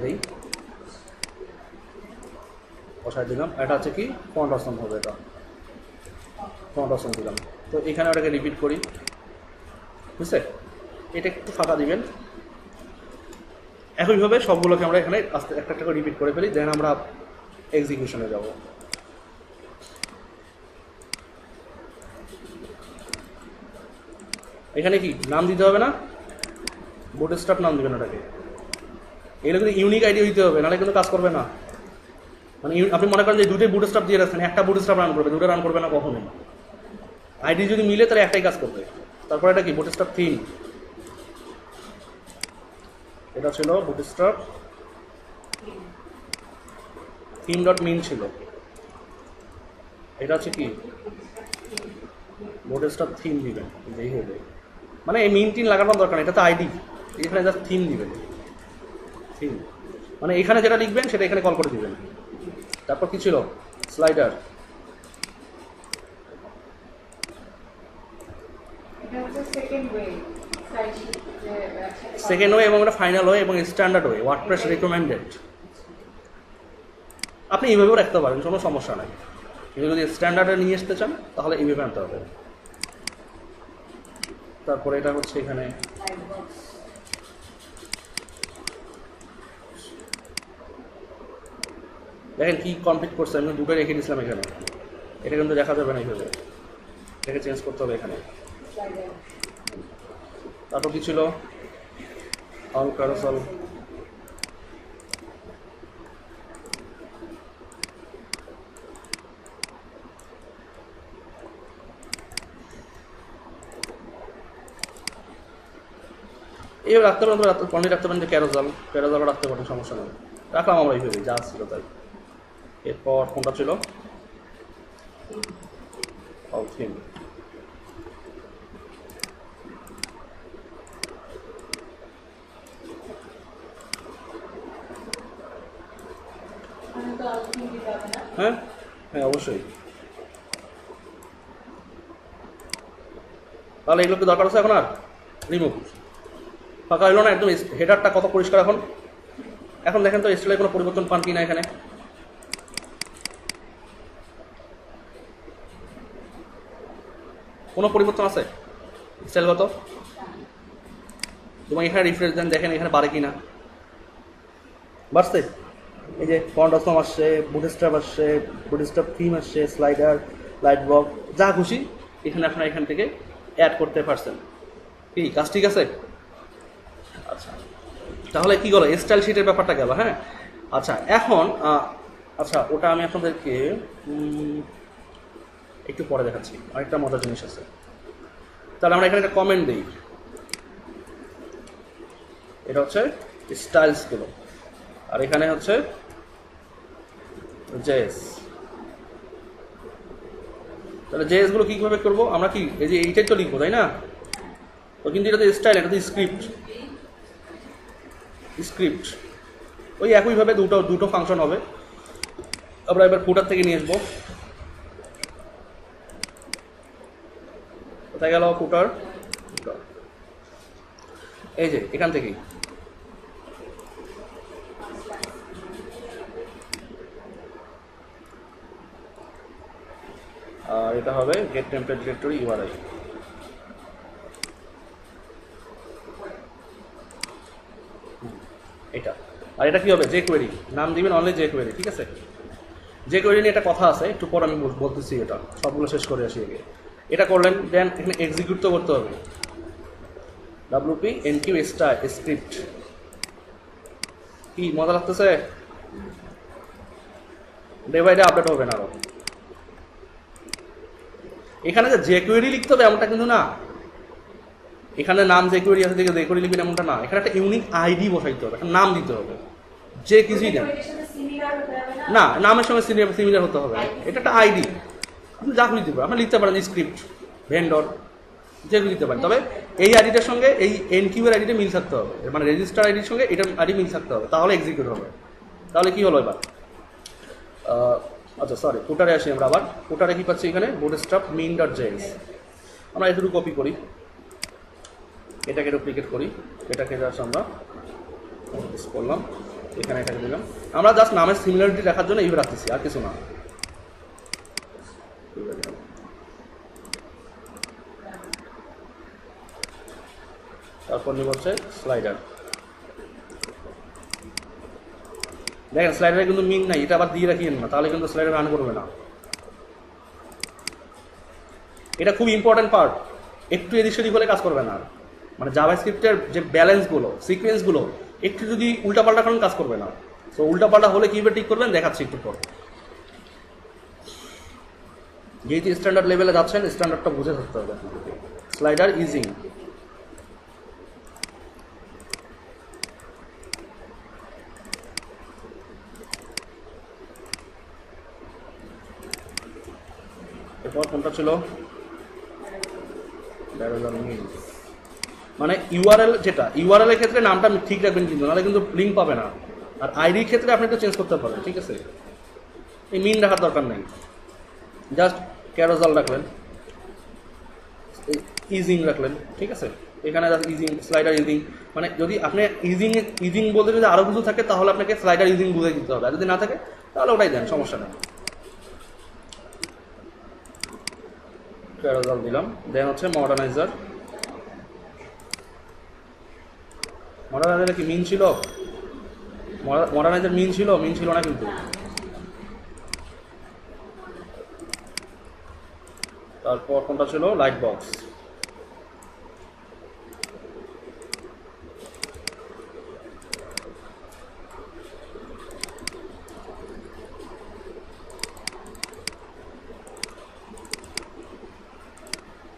দিলাম। এটা হচ্ছে কি ফন্ট অসম হবে, এটা ফন্ট অসম দিলাম। তো এখানে ওটাকে রিপিট করি, বুঝছে? এটা একটু ফাঁকা দিবেন। একইভাবে সবগুলোকে আমরা এখানে আস্তে একটা একটা করে রিপিট করে ফেলি, দেন আমরা এক্সিকিউশনে যাব। এখানে কি নাম দিতে হবে না? বুটস্ট্র্যাপ নাম দিবেন ওটাকে। এগুলো কিন্তু ইউনিক আইডি হইতে হবে, নাহলে কিন্তু কাজ করবে না। মানে আপনি মনে করেন যে দুটোই বুটস্ট্র্যাপ দিয়ে রাখছেন, একটা বুটস্ট্র্যাপ রান করবে, দুটো রান করবে না কখনোই। আইডি যদি মিলে তাহলে একটাই কাজ করবে। তারপর এটা কি বুটস্ট্র্যাপ থিম, এটা ছিল বুটস্ট্র্যাপ থিম ডট মিন ছিল। এটা হচ্ছে কি বুটস্ট্র্যাপ থিম দিবেন, যেই হবে মানে এই মিন টিন লাগানোর দরকার নেই, এটা তো আইডি, এখানে জাস্ট থিম দিবেন। থিম মানে এখানে যেটা লিখবেন সেটা এখানে কল করে দিবেন। তারপর কি ছিল? স্লাইডার, সেকেন্ড ওয়ে এবং এটা ফাইনাল ওয়ে এবং স্ট্যান্ডার্ড ওয়ে, ওয়ার্ডপ্রেস রিকমেন্ডেড। আপনি এইভাবেও রাখতে পারেন, কোনো সমস্যা নাই। কিন্তু যদি স্ট্যান্ডার্ডে নিয়ে আসতে চান তাহলে এইভাবে আনতে হবে। তারপরে এটা হচ্ছে এখানে দেখেন কি কমপ্লিট করছে, আমি দুটো রেখে দিয়েছিলাম এখানে, এটা কিন্তু দেখা যাবে না এইভাবে, এটাকে চেঞ্জ করতে হবে এখানে। তারপর কি ছিল? অল ক্যারোসেল, এইভাবে রাখতে পারেন, পয়েন্টে রাখতে পারেন যে ক্যারোজালও রাখতে পারেন, সমস্যা নেই। রাখলাম আমরা এইভাবে, যা ছিল তাই। এরপর কোনটা ছিল? All theme. হ্যাঁ হ্যাঁ অবশ্যই। তাহলে এগুলো কি দরকার আছে এখন? আর রিমুভ, ফাঁকা হইল না একদম। হেডারটা কত পরিষ্কার এখন। এখন দেখেন তো স্টাইলে কোনো পরিবর্তন পান কি না এখানে? কোনো পরিবর্তন আছে স্টাইলগত? এবং এখানে রিফ্রেশ দেন, দেখেন এখানে বাড়ে কি না, বাড়ছে। এই যে ফন্ট অসম আসছে, বুটস্ট্র্যাপ আসছে, বুটস্ট্র্যাপ থিম আসছে, স্লাইডার, লাইট বক্স, যা খুশি এখানে আপনারা এখান থেকে অ্যাড করতে পারছেন। কি কাজ ঠিক আছে? আচ্ছা, তাহলে কি গেল? স্টাইল শিটের ব্যাপারটা গেল। হ্যাঁ, আচ্ছা এখন আচ্ছা ওটা আমি আপনাদেরকে একটু পরে দেখাচ্ছি, আরেকটা মজার জিনিস আছে। তাহলে আমরা এখানে একটা কমেন্ট দিই, এটা হচ্ছে স্টাইলসগুলো, আর এখানে হচ্ছে জেএস। তাহলে জেএসগুলো কীভাবে করবো আমরা? কি এই যে এইটাই তো লিখবো, তাই না? তো কিন্তু এটা তো স্টাইল, এটা তো স্ক্রিপ্ট ওই একইভাবে দুটো ফাংশন হবে। আমরা এবার ফুটার থেকে নিয়ে আসবো, কোথায় গেল ফুটার? এই যে এখান থেকেই আর এটা হবে গেট টেমপ্লেট ডিরেক্টরি ইউআরআই। এটা আর এটা কি হবে? যে কোয়েরি নাম দিবেন, অনলি যে কোয়েরি, ঠিক আছে? যে কোয়েরি নিয়ে একটা কথা আছে, একটু পর আমি বলতেছি, এটা সবগুলো শেষ করে আসি আগে। এটা করলেন, দেন এখানে এক্সিকিউট তো করতে হবে, ডাব্লিউপি এনকিউ স্ক্রিপ্ট। কি মজা লাগতেছে? ডে বাই ডে আপডেট হবে না আরো। এখানে যে কোয়েরি লিখতে হবে এমনটা কিন্তু না, এখানে নাম যে কোয়েরি আছে দেখে যে কোয়েরি লিখবেন এমনটা না, এখানে একটা ইউনিক আইডি বসাইতে হবে, একটা নাম দিতে হবে, যে কিছুই দেন না, নামের সঙ্গে সিমিলার হতে হবে, এটা একটা আইডি। আপনি যা লিখতে পারেন, আপনি লিখতে পারেন স্ক্রিপ্ট, ভেন্ডর, যেগুলো দিতে পারেন, তবে এই আইডিটার সঙ্গে এই এনকিউর আইডিটা মিল থাকতে হবে, মানে রেজিস্টার আইডির সঙ্গে এটা আইডি মিল থাকতে হবে, তাহলে এক্সিকিউট হবে। তাহলে কি হলো এবার? আচ্ছা সরি, ফুটারে আসি আমরা আবার। ফুটারে কি পাচ্ছি এখানে? Bootstrap min.js। আমরা এটুকু কপি করি, এটাকে ডুপ্লিকেট করি, এটাকে জাস্ট আমরা করলাম, এখানে এটাকে দিলাম। আমরা জাস্ট নামের সিমিলারিটি রাখার জন্য এইভাবে রাখতেছি, আর কিছু না। তারপর নিব হচ্ছে স্লাইডার। দেখেন স্লাইডারে কিন্তু মিন নাই, এটা আবার দিয়ে রাখিয়েন না, তাহলে কিন্তু স্লাইডার রান করবে না। এটা খুব ইম্পর্টেন্ট পার্ট, একটু এদিক সেদিক হলে কাজ করবে না। মানে জাভাস্ক্রিপ্টের যে ব্যালেন্সগুলো, সিকোয়েন্সগুলো একটু যদি উল্টাপাল্টা করেন কাজ করবে না। তো উল্টাপাল্টা হলে কীভাবে ঠিক করবেন দেখাচ্ছি একটু পর। যেহেতু স্ট্যান্ডার্ড লেভেলে যাচ্ছেন, স্ট্যান্ডার্ডটা বুঝে থাকতে হবে। স্লাইডার ইজিং, এরপর কোনটা ছিল? মানে ইউআরএল, যেটা ইউআরএল এর ক্ষেত্রে নামটা ঠিক রাখবেন কিন্তু, নাহলে কিন্তু লিঙ্ক পাবে না। আর আইডির ক্ষেত্রে আপনি একটু চেঞ্জ করতে পারেন, ঠিক আছে? এই মিন রাখার দরকার নেই, জাস্ট ক্যারোজাল রাখলেন, ইজিং রাখলেন, ঠিক আছে? এখানে জাস্ট ইজিং, স্লাইডার ইজিং। মানে যদি আপনি ইজিং বলতে যদি আরও কিছু থাকে তাহলে আপনাকে স্লাইডার ইজিং বুঝে দিতে হবে, আর যদি না থাকে তাহলে ওটাই দেন, সমস্যা নেই। ক্যারোজাল দিলাম, দেন হচ্ছে মডার্নাইজার। মডার্নাইজারে কি মিন ছিল? মডার্নাইজার মিন ছিল? মিন ছিল না কিন্তু। তারপর কোনটা ছিল? Light box.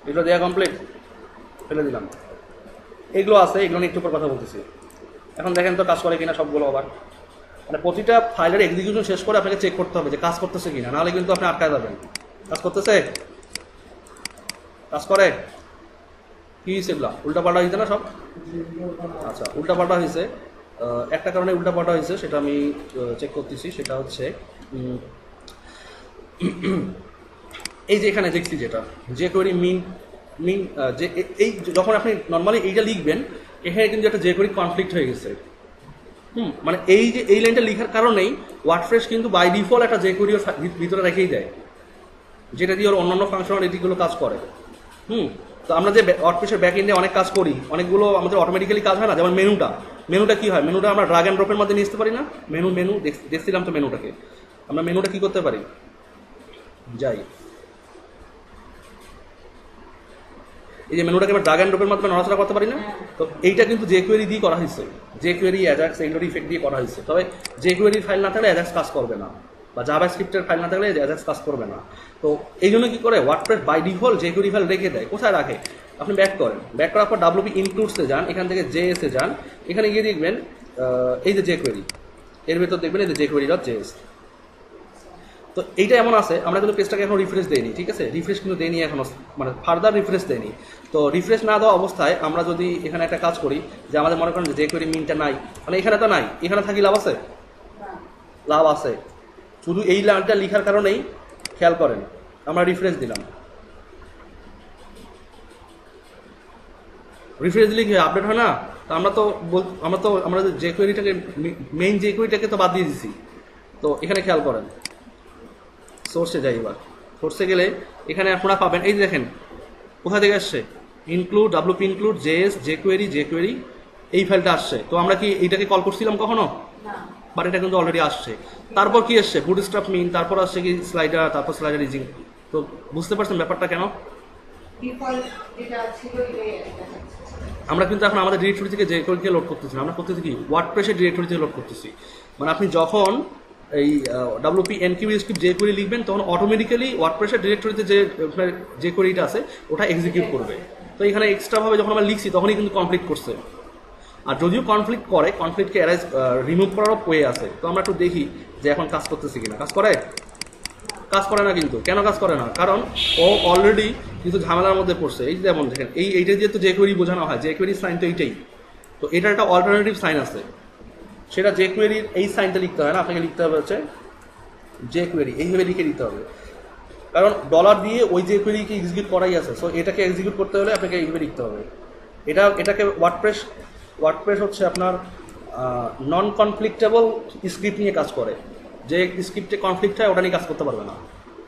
এগুলো দেওয়া কমপ্লিট, ফেলে দিলাম। এগুলো আছে, এগুলো নিয়ে একটু পর কথা বলতেছি। এখন দেখেন তো কাজ করে কিনা সবগুলো। আবার মানে প্রতিটা ফাইলের এক্সিকিউশন শেষ করে আপনাকে চেক করতে হবে যে কাজ করতেছে কিনা, নাহলে কিন্তু আপনি আটকায় যাবেন। কাজ করতেছে? কাজ করে? কি হয়েছে এগুলা? উল্টাপাল্টা হয়েছে না সব? আচ্ছা, উল্টাপাল্টা হয়েছে। একটা কারণে উল্টাপাল্টা হয়েছে, সেটা আমি চেক করতেছি। সেটা হচ্ছে এই যে এখানে দেখছি যেটা যে কোয়েরি মিন যে এই যখন আপনি নর্মালি এইটা লিখবেন, এখানে কিন্তু একটা যে কোয়েরি কনফ্লিক্ট হয়ে গেছে। মানে এই যে এই লাইনটা লেখার কারণেই ওয়ার্ডপ্রেস কিন্তু বাই ডিফল্ট একটা যে কোয়েরি ভিতরে রেখেই দেয়, যেটা দিয়ে ওর অন্যান্য ফাংশনালিটিগুলো কাজ করে। তো আমরা যে ওয়ার্ডপ্রেসের ব্যাক এন্ডে অনেক কাজ করি, অনেকগুলো আমাদের অটোমেটিক্যালি কাজ হয় না। যেমন মেনুটা কি হয়? মেনুটা আমরা ড্রাগ অ্যান্ড ড্রপের মধ্যে নিয়ে আসতে পারি না? মেনু দেখছিলাম তো মেনুটাকে। আমরা মেনুটা কি করতে পারি? যাই, এই যে মেনুটাকে আমরা ড্রাগ অ্যান্ড ড্রপের মাধ্যমে নড়াচড়া করতে পারি না? তো এইটা কিন্তু যে কোয়েরি দিয়ে করা হয়েছে, যে কোয়েরি অ্যাজাক্স এগুলোর ইফেক্ট দিয়ে করা হয়েছে। তবে যে কোয়েরির ফাইল না থাকলে অ্যাজাক্স কাজ করবে না, বা জাভাস্ক্রিপ্টের ফাইল না থাকলে অ্যাজাক্স কাজ করবে না। তো এই জন্য কি করে ওয়ার্ডপ্রেস বাই ডিফল্ট যে কোয়েরি ফাইল রেখে দেয়। কোথায় রাখে? আপনি ব্যাক করেন, ব্যাক করার পর ডাব্লিউপি ইনক্লুডসে যান, এখান থেকে জেএসে যান, এখানে গিয়ে দেখবেন এই যে কোয়েরি, এর ভেতর দেখবেন এই যে কোয়েরি.js। তো এইটা এমন আছে, আমরা কিন্তু পেজটাকে এখন রিফ্রেশ দেইনি, ঠিক আছে? রিফ্রেশ কিন্তু দেয়নি এখনো, মানে ফার্দার রিফ্রেশ দেয়নি। তো রিফ্রেশ না দেওয়া অবস্থায় আমরা যদি এখানে একটা কাজ করি, যে আমাদের মনে করেন যে কোয়েরি মিনটা নাই, মানে এখানে তো নাই, এখানে থাকি লাভ আছে? লাভ আছে। শুধু এই লাইনটা লেখার কারণেই খেয়াল করেন, আমরা রিফ্রেশ দিলাম, রিফ্রেশ দিলে কি আপডেট হয় না? তো আমরা যে কোয়েরিটাকে, মেইন যে কোয়েরিটাকে তো বাদ দিয়ে দিছি। তো এখানে খেয়াল করেন, সোর্সে যাই। এবার সোর্সে গেলে এখানে আপনারা পাবেন, এই দেখেন কোথা থেকে আসছে, ডাব্লিউপি ইনক্লুড জেএস যে কোয়েরি এই ফাইলটা আসছে। তো আমরা কি এইটাকে কল করছিলাম কখনো? বাট এটা কিন্তু অলরেডি আসছে। তারপর কি আসছে? বুটস্ট্র্যাপ মিন, তারপর আসছে কি স্লাইডার, তারপর স্লাইডার ইজিং। তো বুঝতে পারছেন ব্যাপারটা কেন? ডিফল্ট যেটা ছিল এটাই দেখাচ্ছে। আমরা কিন্তু এখন আমাদের ডিরেক্টরি থেকে যে কোডকে লোড করতেছি না, আমরা করতেছি কি ওয়ার্ডপ্রেসের ডিরেক্টরি থেকে লোড করতেছি। মানে আপনি যখন এই WP NQB স্ক্রিপ্ট যে কোয়েরি লিখবেন তখন অটোমেটিক্যালি ওয়ার্ডপ্রেসের ডিরেক্টরিতে যে আপনার যে কোয়েরিটা আছে ওটা এক্সিকিউট করবে। তো এখানে এক্সট্রাভাবে যখন আমরা লিখছি তখনই কিন্তু কনফ্লিক্ট করছে। আর যদিও কনফ্লিক্ট করে, কনফ্লিক্টকে অ্যারাইজ রিমুভ করারও ওয়ে আছে। তো আমরা একটু দেখি যে এখন কাজ করতেছে কিনা। কাজ করে? কাজ করে না। কিন্তু কেন কাজ করে না? কারণ ও অলরেডি কিন্তু ঝামেলার মধ্যে পড়ছে। এই যেমন দেখেন এইটা দিয়ে তো যে কোয়েরি বোঝানো হয়, যে কোয়েরির সাইন তো এইটাই। তো এটার একটা অল্টারনেটিভ সাইন আছে, সেটা যে কোয়েরির এই সাইনটা লিখতে হয় না, আপনাকে লিখতে হবে হচ্ছে যে কোয়েরি, এইভাবে লিখে দিতে হবে। কারণ ডলার দিয়ে ওই যে কোয়েরিকে এক্সিকিউট করাই আছে, সো এটাকে এক্সিকিউট করতে হলে আপনাকে এইভাবে লিখতে হবে। এটাকে ওয়ার্ডপ্রেস হচ্ছে আপনার নন কনফ্লিক্টেবল স্ক্রিপ্ট নিয়ে কাজ করে। যে স্ক্রিপ্টে কনফ্লিক্ট হয় ওটা নিয়ে কাজ করতে পারবে না।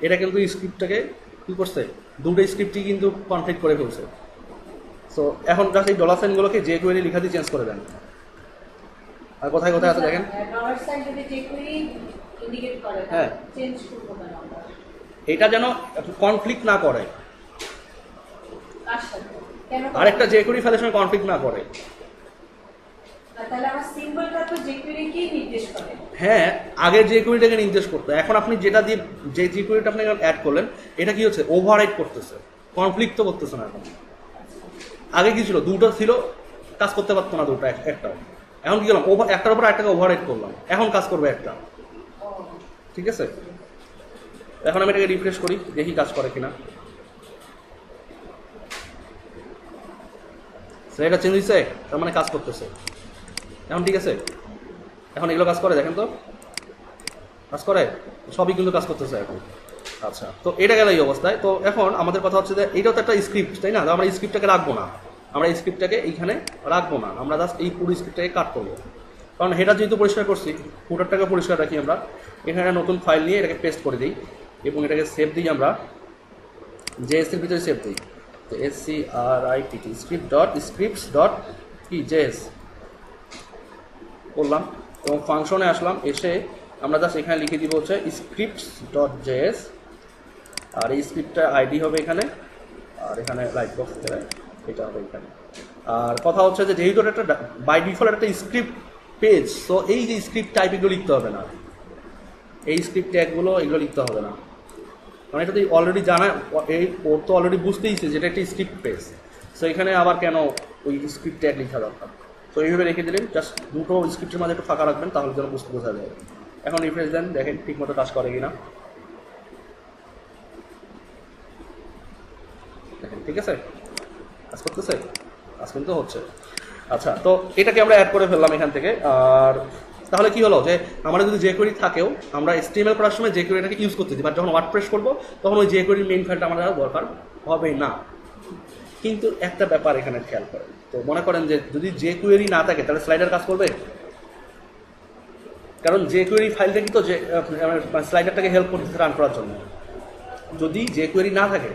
এটা কিন্তু স্ক্রিপ্টটাকে কী করছে, দুটো স্ক্রিপ্টই কিন্তু কনফ্লিক্ট করে ফেলছে। সো এখন জাস্ট এই ডলার সাইনগুলোকে যে কোয়েরি লেখা দিয়ে চেঞ্জ করে দেন। আর কোথায় কোথায় আছে দেখেন। ডলার সাইন যদি যে কোয়েরি ইন্ডিকেট করে, হ্যাঁ, চেঞ্জ করব কেন আমরা? এটা যেন কনফ্লিক্ট না করে, কার সাথে কেন? আরেকটা যে কোয়েরি ফাইলের সঙ্গে কনফ্লিক্ট না করে। তাহলে আমার সিম্বলটা তো যে কোয়েরিকেই নির্দেশ করে। হ্যাঁ, আগের যে কোয়েরিটাকে নির্দেশ করতে, এখন আপনি যেটা দিয়ে যে কোয়েরিটা আপনি অ্যাড করলেন এটা কি হচ্ছে, ওভাররাইড করতেছে, কনফ্লিক্ট তো করতেছে না। এখন আগে কি ছিল, দুটো ছিল, কাজ করতে পারতো না দুটো একটাও। এখন কি করলাম, একটার উপর একটাকে ওভাররাইড করলাম, এখন কাজ করবে একটা। ঠিক আছে, এখন আমি এটাকে রিফ্রেশ করি, দেখি কাজ করে কিনা। এটা চেঞ্জ হয়েছে, তার মানে কাজ করতেছে এখন। ঠিক আছে, এখন এগুলো কাজ করে দেখেন তো, কাজ করে, সবই কিন্তু কাজ করতেছে এখন। আচ্ছা, তো এটা গেল এই অবস্থায়। তো এখন আমাদের কথা হচ্ছে যে এইটাও তো একটা স্ক্রিপ্ট, তাই না? তো আমরা এই স্ক্রিপ্টটাকে রাখবো না, আমরা এই স্ক্রিপ্টটাকে এইখানে রাখবো না, আমরা জাস্ট এই পুরো স্ক্রিপ্টটাকে কাট করবো। কারণ হেডার যেহেতু পরিষ্কার করছি, ফুটারটাকে পরিষ্কার রাখি। আমরা এখানে নতুন ফাইল নিয়ে এটাকে পেস্ট করে দিই এবং এটাকে সেভ দিই। আমরা জেএস এর ভিতরে সেভ দিই। তো SCRIPT scripts.js করলাম এবং ফাংশনে আসলাম। এসে আমরা জাস্ট এখানে লিখে দিব হচ্ছে scripts.js, আর এই স্ক্রিপ্টটা আইডি হবে এখানে, আর এখানে লাইট বক্স এটা হবে এখানে। আর কথা হচ্ছে যে যেহেতু একটা বাই ডিফল্ট একটা স্ক্রিপ্ট পেজ, সো এই যে স্ক্রিপ্ট টাইপ এগুলো লিখতে হবে না, এই স্ক্রিপ্ট ট্যাগগুলো এগুলো লিখতে হবে না। কারণ এটা তো অলরেডি জানা, এই ওর তো অলরেডি বুঝতেইছে যেটা একটা স্ক্রিপ্ট পেজ। সো এখানে আবার কেন ওই স্ক্রিপ্ট ট্যাগ লেখা দরকার? তো এইভাবে রেখে দিলেন, জাস্ট দুটো স্ক্রিপ্টের মাঝে একটু ফাঁকা রাখবেন, তাহলে যেন বোঝা যায়। এখন রিফ্রেশ দেন, দেখেন ঠিক মতো কাজ করে কিনা। দেখেন ঠিক আছে, কাজ করতেছে, কাজ কিন্তু হচ্ছে। আচ্ছা, তো এটাকে আমরা অ্যাড করে ফেললাম এখান থেকে। আর তাহলে কি হলো যে আমরা যদি যে কোয়েরি থাকেও, আমরা HTML করার সময় যে কোয়েরিটাকে ইউজ করতেছি, বাট যখন ওয়ার্ডপ্রেস করবো তখন ওই যে কোয়েরির মেইন ফাইলটা আমাদের আর দরকার হবে না। কিন্তু একটা ব্যাপার এখানে খেয়াল করেন, তো মনে করেন যে যদি যে কোয়েরি না থাকে তাহলে স্লাইডার কাজ করবে। কারণ যে কোয়েরি ফাইলটা কিন্তু যে স্লাইডারটাকে হেল্প করতেছে রান করার জন্য। যদি যে কোয়েরি না থাকে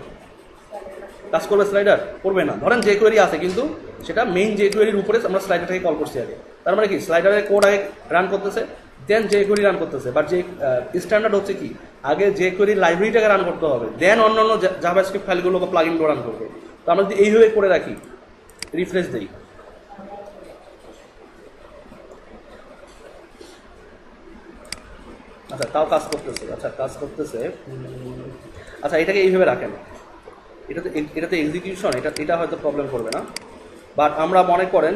কাজ করবে স্লাইডার? করবে না। ধরেন যে কোয়েরি আছে কিন্তু সেটা মেইন যে কোয়েরির উপরে আমরা স্লাইডারটাকে কল করছি আগে, তার মানে কি স্লাইডারের কোড আগে রান করতেছে, দেন যে কোয়েরি রান করতেছে। বাট যে স্ট্যান্ডার্ড হচ্ছে কি, আগে যে কোয়েরির লাইব্রেরিটাকে রান করতে হবে, দেন অন্যান্য জাভাস্ক্রিপ্ট ফাইলগুলোকে প্লাগ ইনগুলো রান করবে। তো আমরা যদি এইভাবে করে রাখি, রিফ্রেশ দিই, আচ্ছা তাও কাজ করতেছে। আচ্ছা কাজ করতেছে। আচ্ছা এটাকে এইভাবে রাখেন, এটাতে এক্সিকিউশন এটা হয়তো প্রবলেম করবে না। বাট আমরা মনে করেন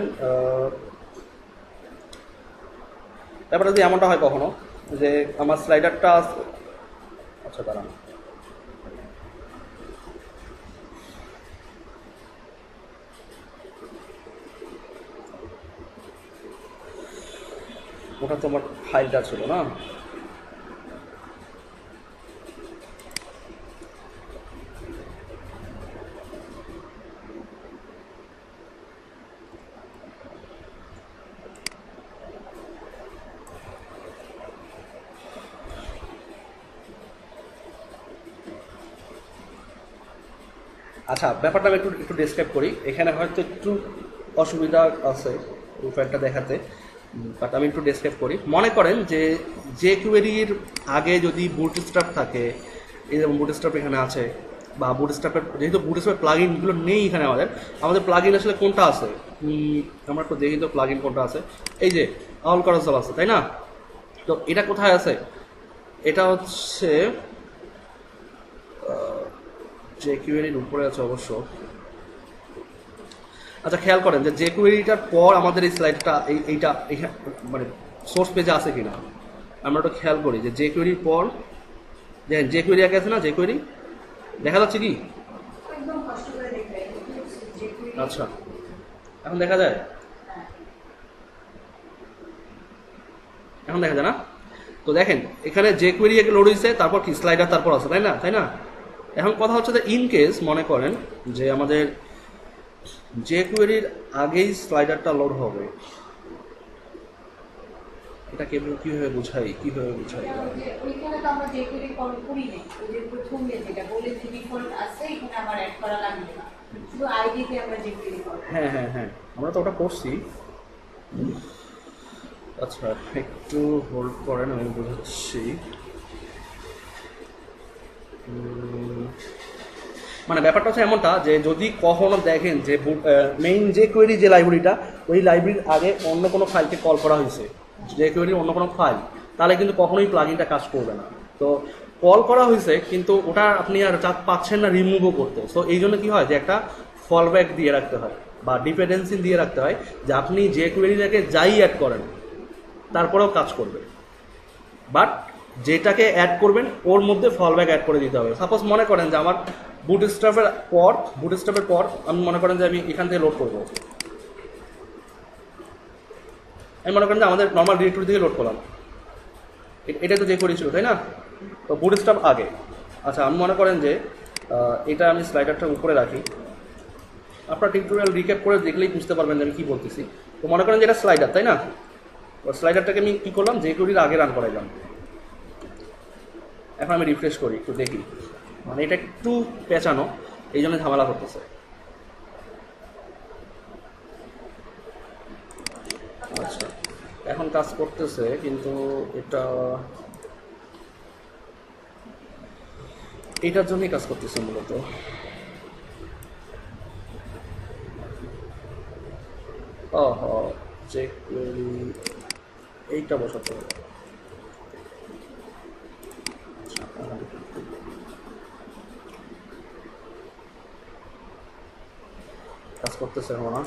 ব্যাপারটা যদি এমনটা হয় কখনো যে আমার স্লাইডারটা, আচ্ছা দাঁড়ান, ওটা তো আমার ফাইলটা ছিল না। আচ্ছা ব্যাপারটা আমি একটু ডেসক্রাইব করি। এখানে হয়তো একটু অসুবিধা আছে এই ফাইলটা দেখাতে, বাট আমি একটু ডেসক্রাইব করি। মনে করেন যে কোয়েরির আগে যদি বুটস্ট্র্যাপ থাকে, এই যেমন বুটস্ট্র্যাপ এখানে আছে, বা বুটস্ট্র্যাপের, যেহেতু বুটস্ট্র্যাপের প্লাগ ইনগুলো নেই এখানে আমাদের প্লাগ ইন আসলে কোনটা আছে, আমরা একটু দেখি তো প্লাগ ইন কোনটা আছে। এই যে অল করাসল আছে, তাই না? তো এটা কোথায় আছে? এটা হচ্ছে যে কিউএরির উপরে আছে অবশ্য। আচ্ছা খেয়াল করেন যে কিউএরিটার পর আমাদের এই স্লাইডটা এইটা মানে সোর্স পেজে আছে কিনা আমরা একটু খেয়াল করি যে কিউএরির পর দেখেন যে কিউএরি আগে আছে না, যে কিউএরি দেখা যাচ্ছে কি? একদম কষ্ট করে দেখতে যে query আচ্ছা এখন দেখা যায়, এখন দেখা যায় না? তো দেখেন এখানে যে কোয়েরি আগে লোড হয়েছে, তারপর কি স্লাইডার তারপর আছে, তাই না? তাই না? এখন কথা হচ্ছে যে ইন কেস মনে করেন যে আমাদের যে কোয়েরির আগেই স্লাইডারটা লোড হবে, এটা কিভাবে বোঝাই? ওইখানে তো আমরা যে query কল করি নাই, ওই যে প্রথম যেটা বলে যে ডিফল্ট আছে এখানে আমার অ্যাড করা লাগবে না, শুধু আইডিতে আমরা যে query কল। হ্যাঁ হ্যাঁ হ্যাঁ, আমরা তো ওটা করছি। আচ্ছা একটু হোল্ড করেন, আমি বোঝাচ্ছি। মানে ব্যাপারটা হচ্ছে এমনটা যে যদি কখনো দেখেন যে মেইন যে কোয়েরি যে লাইব্রেরিটা, ওই লাইব্রেরির আগে অন্য কোনো ফাইলকে কল করা হয়েছে, যে কোয়েরির অন্য কোনো ফাইল, তাহলে কিন্তু কখনোই প্লাগইনটা কাজ করবে না। তো কল করা হয়েছে কিন্তু ওটা আপনি আর পাচ্ছেন না রিমুভও করতে, সো এই জন্য কী হয় যে একটা ফলব্যাক দিয়ে রাখতে হয় বা ডিপেন্ডেন্সি দিয়ে রাখতে হয় যে আপনি যে কোয়েরিটাকে যাই অ্যাড করেন তারপরেও কাজ করবে, বাট যেটাকে অ্যাড করবেন ওর মধ্যে ফলব্যাক অ্যাড করে দিতে হবে। সাপোজ মনে করেন যে আমার বুটস্ট্র্যাপের পর আমি মনে করেন যে আমি এখান থেকে লোড করবো, আমি মনে করেন যে আমাদের নর্মাল ডিরেক্টরি থেকে লোড করলাম, এটা তো যে করেছিল তাই না? তো বুটস্ট্র্যাপ আগে। আচ্ছা আমি মনে করেন যে এটা আমি স্লাইডারটা উপরে রাখি, আপনার টিউটোরিয়াল রিক্যাপ করে দেখলেই বুঝতে পারবেন যে আমি কী বলতেছি। তো মনে করেন যে এটা স্লাইডার, তাই না? স্লাইডারটাকে আমি কী করলাম, যে কোয়েরির আগে রান করাইলাম। এখন আমি রিফ্রেশ করি, একটু দেখি, মানে এটা একটু পেঁচানো, এই জন্য ঝামেলা করতেছে। আচ্ছা এখন কাজ করতেছে, কিন্তু এটার জন্যই কাজ করতেছে মূলত। যে এইটা বসাতে হবে। কাজ করতেছে এখন না?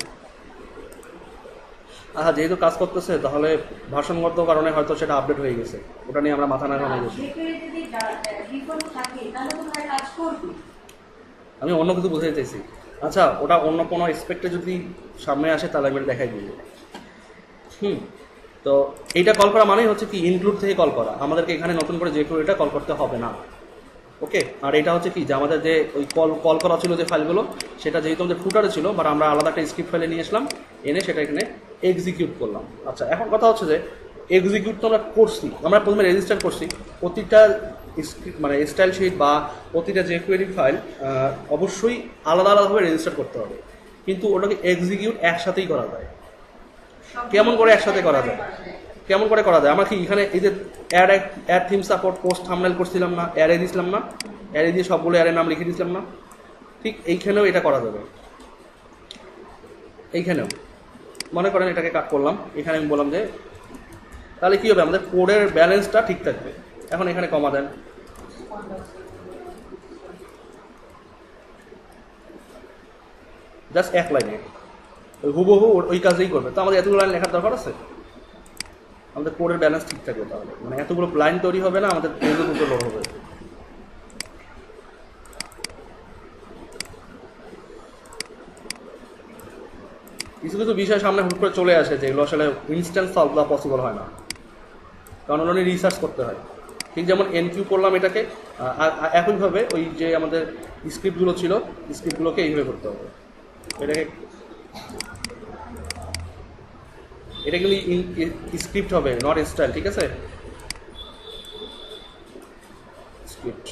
আচ্ছা যেহেতু কাজ করতেছে তাহলে ভার্সনগত কারণে হয়তো সেটা আপডেট হয়ে গেছে, ওটা নিয়ে আমরা মাথা না হয়ে গেছি। যে query যদি ডিফল্ট থাকে তাহলে তো ভাই কাজ করবে। আমি অন্য কিছু বুঝাতে চাইছি। আচ্ছা ওটা অন্য কোনো এক্সপেক্টে যদি সামনে আসে তাহলে আমি দেখাই দিব। তো এইটা কল করা মানেই হচ্ছে কি ইনক্লুড থেকে কল করা, আমাদেরকে এখানে নতুন করে যে কোয়েরিটা কল করতে হবে না। ওকে, আর এটা হচ্ছে কি যে আমাদের যে ওই কল করা ছিল যে ফাইলগুলো, সেটা যেহেতু আমাদের ফুটারে ছিল, বাট আমরা আলাদা একটা স্ক্রিপ্ট ফাইলে নিয়ে আসলাম, এনে সেটা এখানে এক্সিকিউট করলাম। আচ্ছা এখন কথা হচ্ছে যে এক্সিকিউট তো আমরা করছি, আমরা প্রথমে রেজিস্টার করছি প্রতিটা মানে স্টাইল শিট বা প্রতিটা যে কোয়েরি ফাইল অবশ্যই আলাদা আলাদাভাবে রেজিস্টার করতে হবে, কিন্তু ওটাকে এক্সিকিউট একসাথেই করা যায়। কেমন করে একসাথে করা যায়? কেমন করে করা যায়? আমরা কি এখানে এই যে add theme support post thumbnail করছিলাম না, অ্যারে দিয়েছিলাম না, অ্যারে দিয়ে সবগুলো অ্যারে নাম লিখে দিয়েছিলাম না, ঠিক এইখানেও এটা করা যাবে। এইখানেও মনে করেন এটাকে কাট করলাম, এখানে আমি বললাম যে তাহলে কী হবে, আমাদের কোডের ব্যালেন্সটা ঠিক থাকবে। এখন এখানে কমা দেন, জাস্ট এক লাইনে হুবহু ওই কাজেই করবে। তো আমাদের এতগুলো লাইন লেখার দরকার আছে? আমাদের কোডের ব্যালেন্স ঠিক থাকবে, তাহলে মানে এতগুলো লাইন তৈরি হবে না, আমাদের পেজও দুটো লোড হবে। কিছু কিছু বিষয় সামনে হুট করে চলে আসে যেগুলো আসলে ইনস্ট্যান্ট সলভ করা পসিবল হয় না, কারণ ওগুলো রিসার্চ করতে হয়। ঠিক যেমন এনকিউ করলাম এটাকে, একইভাবে ওই যে আমাদের স্ক্রিপ্টগুলো ছিল, স্ক্রিপ্টগুলোকে এইভাবে করতে হবে। এটা কিন্তু স্ক্রিপ্ট হবে, নট স্টাইল, ঠিক আছে? স্ক্রিপ্ট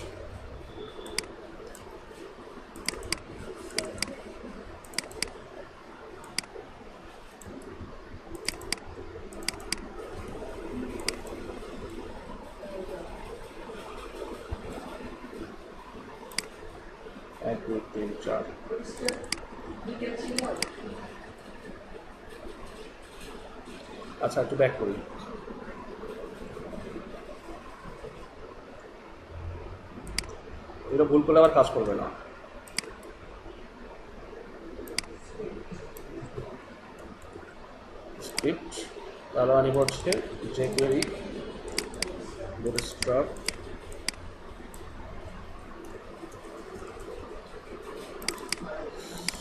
1 2 3 4 ডিটেল ছিল। আচ্ছা একটু ব্যাক করি। এটা ভুল করলে আবার কাজ করবে না। স্ক্রিপ্ট তাহলে আনিব হচ্ছে jQuery bootstrap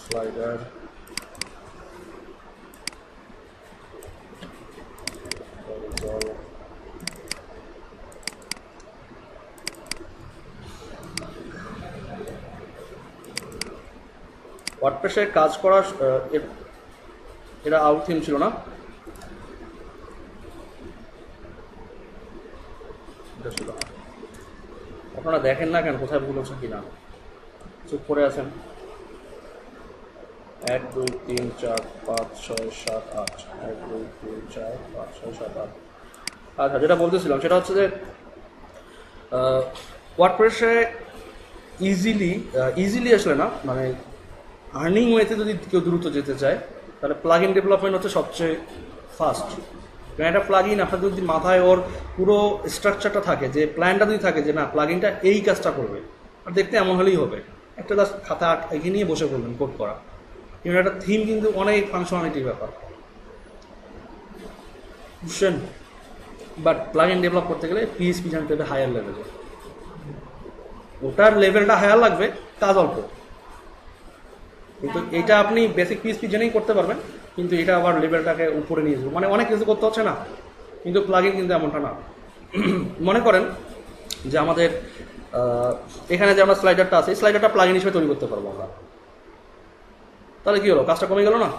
slider horizontal ওয়ার্ডপ্রেসে কাজ করা এটা আউট থিম ছিল না, এটা ছিল। আপনারা দেখেন না কেন কোথায় ভুল হচ্ছে কিনা, চুপ করে আছেন। 1 2 3 4 5 6 7 8 1 2 3 4 5 6 7 8। আচ্ছা যেটা বলতেছিলাম সেটা হচ্ছে যে ওয়ার্ডপ্রেসে ইজিলি আসলে না, মানে আর্নিং ওয়েতে যদি কেউ দ্রুত যেতে চায় তাহলে প্লাগ ইন ডেভেলপমেন্ট হচ্ছে সবচেয়ে ফাস্ট। কারণ একটা প্লাগ ইন আপনার যদি মাথায় ওর পুরো স্ট্রাকচারটা থাকে, যে প্ল্যানটা যদি থাকে যে না প্লাগ ইনটা এই কাজটা করবে, আর দেখতে এমন হলেই হবে, একটা জাস্ট খাতা এগিয়ে নিয়ে বসে পড়বেন কোড করা। কিন্তু একটা থিম কিন্তু অনেক ফাংশনালিটির ব্যাপার, বুঝছেন? বাট প্লাগ ইন ডেভেলপ করতে গেলে পিএইচপি জানতে হবে হায়ার লেভেলে, ওটার লেভেলটা হায়ার লাগবে, কাজ অল্প। কিন্তু এটা আপনি বেসিক পিএইচপি জেনেই করতে পারবেন, কিন্তু এটা আবার লেভেলটাকে উপরে নিয়ে যাবে, মানে অনেক কিছু করতে হচ্ছে না। কিন্তু প্লাগইন কিন্তু এমনটা না। মনে করেন যে আমাদের এখানে যে আমরা স্লাইডারটা আছে, স্লাইডারটা প্লাগইন হিসেবে তৈরি করতে পারবো আমরা, তাহলে কি হলো, কাজটা কমে গেল না?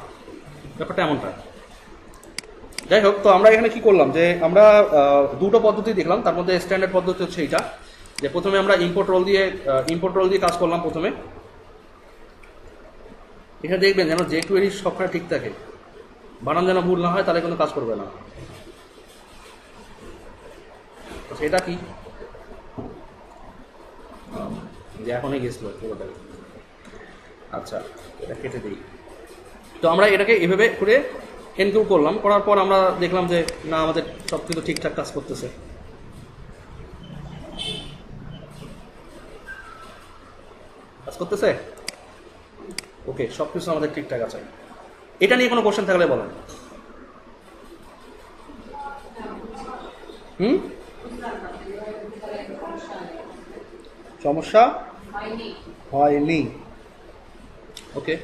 ব্যাপারটা এমনটা। যাই হোক, তো আমরা এখানে কি করলাম যে আমরা দুটো পদ্ধতি দেখলাম, তার মধ্যে স্ট্যান্ডার্ড পদ্ধতি হচ্ছে এইটা, যে প্রথমে আমরা ইম্পোর্ট রোল দিয়ে কাজ করলাম। প্রথমে এখানে দেখবেন যেন jQuery সবখানে ঠিক থাকে, বানান যেন ভুল না হয়, তাহলে কোনো কাজ করবে না। সেটা কি যে এখনই গেছিল পুরোটাই। আচ্ছা এটা কেটে দিই। তো আমরা এটাকে এভাবে করে এনক্লুড করলাম, করার পর আমরা দেখলাম যে না আমাদের সব কিছু ঠিকঠাক কাজ করতেছে। কাজ করতেছে, ওকে, সব কিছু আমাদের ঠিকঠাক আছে। এটা নিয়ে কোনো কোশ্চেন থাকলে বলেন। সমস্যা হয়নি, ওকে।